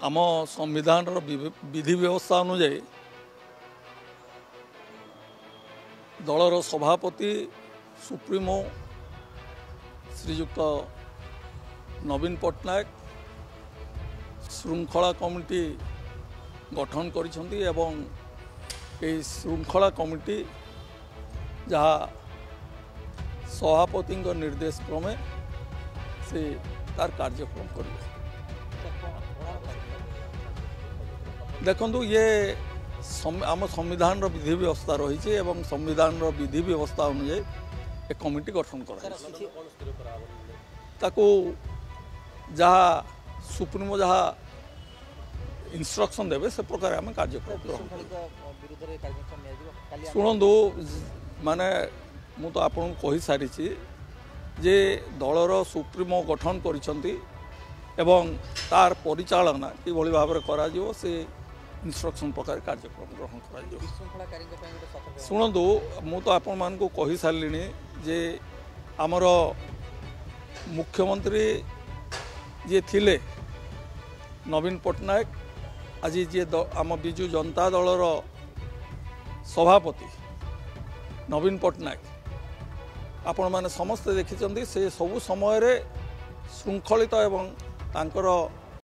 आम संविधान विधि व्यवस्था अनुजाई दलर सभापति सुप्रीमो श्रीजुक्त नवीन पट्टनायक श्रृंखला कमिटी गठन करिसेंती एवं ए श्रृंखला कमिटी जहाँ सभापति निर्देश क्रमे से तार कार्यक्रम कर देखु ये आम संविधान विधि व्यवस्था रही एवं संविधान विधि व्यवस्था अनुजाई एक कमिटी गठन कर जहाँ सुप्रीमो जहाँ इंस्ट्रक्शन देवे से प्रकार आम कार्यक्रम शुणु माने मु तो आपन कही सारी जे दलर सुप्रीमो गठन करिसेंती एवं तार परिचालना किभली भाव में करा जिवो से इंस्ट्रक्शन प्रकार कार्यक्रम ग्रहण करा शुणु मु तो आपण मान को कही सारे जे आमर मुख्यमंत्री जी थिले नवीन पट्टनायक आज जी आम बिजु जनता दलर सभापति नवीन पट्टनायक आपण माने समस्ते देखिचंदी से सबु समय रे श्रृंखलित एवं तांकर